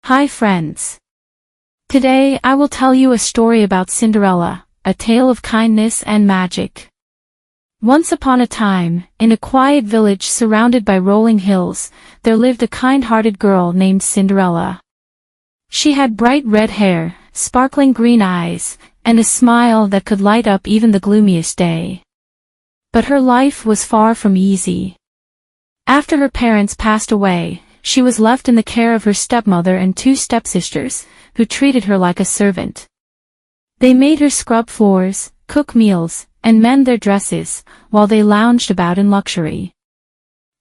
Hi friends. Today I will tell you a story about Cinderella, a tale of kindness and magic. Once upon a time, in a quiet village surrounded by rolling hills, there lived a kind-hearted girl named Cinderella. She had bright red hair, sparkling green eyes, and a smile that could light up even the gloomiest day. But her life was far from easy. After her parents passed away, she was left in the care of her stepmother and two stepsisters, who treated her like a servant. They made her scrub floors, cook meals, and mend their dresses, while they lounged about in luxury.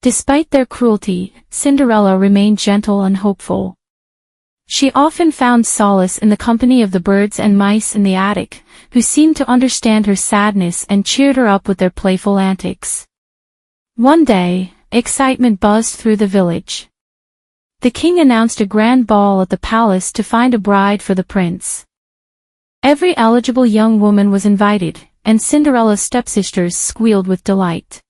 Despite their cruelty, Cinderella remained gentle and hopeful. She often found solace in the company of the birds and mice in the attic, who seemed to understand her sadness and cheered her up with their playful antics. One day, excitement buzzed through the village. The king announced a grand ball at the palace to find a bride for the prince. Every eligible young woman was invited, and Cinderella's stepsisters squealed with delight.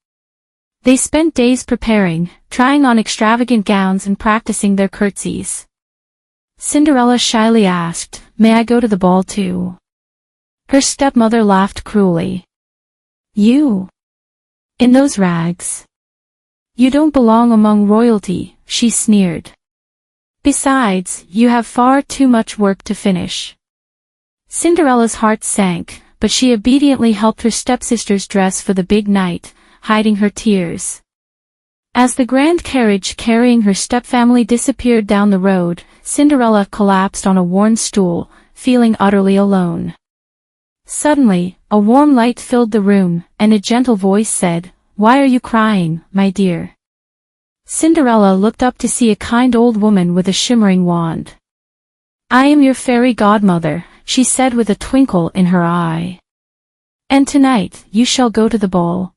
They spent days preparing, trying on extravagant gowns and practicing their curtsies. Cinderella shyly asked, "May I go to the ball too?" Her stepmother laughed cruelly. "You? In those rags? You don't belong among royalty," she sneered. "Besides, you have far too much work to finish." Cinderella's heart sank, but she obediently helped her stepsisters dress for the big night, hiding her tears. As the grand carriage carrying her stepfamily disappeared down the road, Cinderella collapsed on a worn stool, feeling utterly alone. Suddenly, a warm light filled the room, and a gentle voice said, "Why are you crying, my dear?" Cinderella looked up to see a kind old woman with a shimmering wand. "I am your fairy godmother," she said with a twinkle in her eye. "And tonight, you shall go to the ball."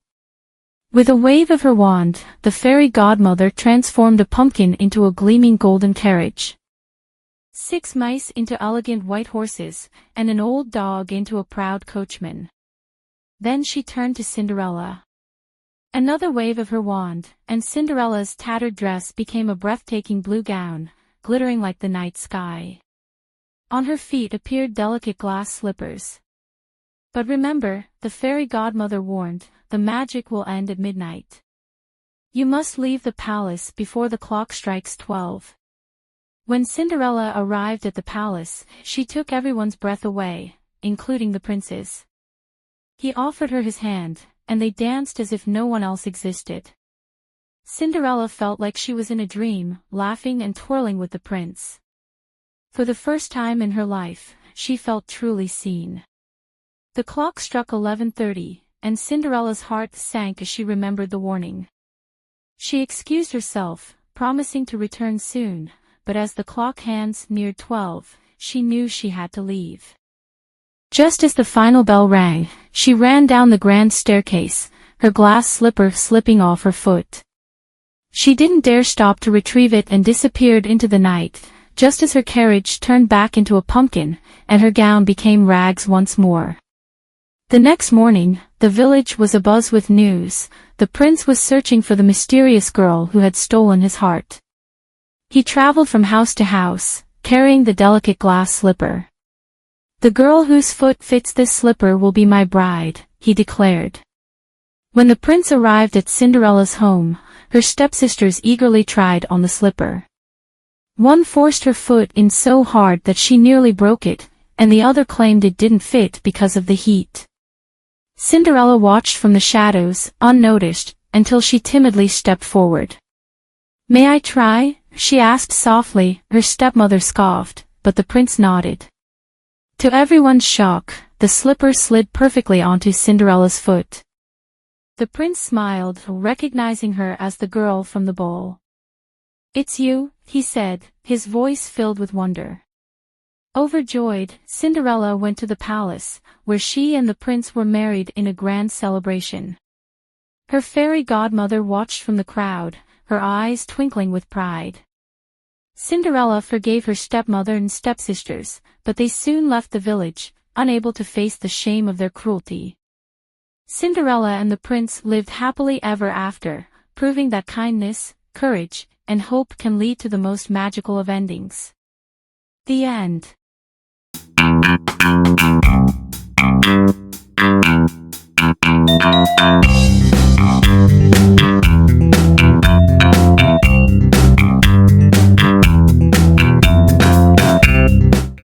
With a wave of her wand, the fairy godmother transformed a pumpkin into a gleaming golden carriage, 6 mice into elegant white horses, and an old dog into a proud coachman. Then she turned to Cinderella. Another wave of her wand, and Cinderella's tattered dress became a breathtaking blue gown, glittering like the night sky. On her feet appeared delicate glass slippers. But remember, the fairy godmother warned, the magic will end at midnight. You must leave the palace before the clock strikes 12. When Cinderella arrived at the palace, she took everyone's breath away, including the prince's. He offered her his hand, and they danced as if no one else existed. Cinderella felt like she was in a dream, laughing and twirling with the prince. For the first time in her life, she felt truly seen. The clock struck 11:30, and Cinderella's heart sank as she remembered the warning. She excused herself, promising to return soon, but as the clock hands neared 12, she knew she had to leave. Just as the final bell rang, she ran down the grand staircase, her glass slipper slipping off her foot. She didn't dare stop to retrieve it and disappeared into the night, just as her carriage turned back into a pumpkin, and her gown became rags once more. The next morning, the village was abuzz with news. The prince was searching for the mysterious girl who had stolen his heart. He traveled from house to house, carrying the delicate glass slipper. "The girl whose foot fits this slipper will be my bride," he declared. When the prince arrived at Cinderella's home, her stepsisters eagerly tried on the slipper. One forced her foot in so hard that she nearly broke it, and the other claimed it didn't fit because of the heat. Cinderella watched from the shadows, unnoticed, until she timidly stepped forward. "May I try?" she asked softly. Her stepmother scoffed, but the prince nodded. To everyone's shock, the slipper slid perfectly onto Cinderella's foot. The prince smiled, recognizing her as the girl from the ball. "It's you," he said, his voice filled with wonder. Overjoyed, Cinderella went to the palace, where she and the prince were married in a grand celebration. Her fairy godmother watched from the crowd, her eyes twinkling with pride. Cinderella forgave her stepmother and stepsisters, but they soon left the village, unable to face the shame of their cruelty. Cinderella and the prince lived happily ever after, proving that kindness, courage, and hope can lead to the most magical of endings. The end.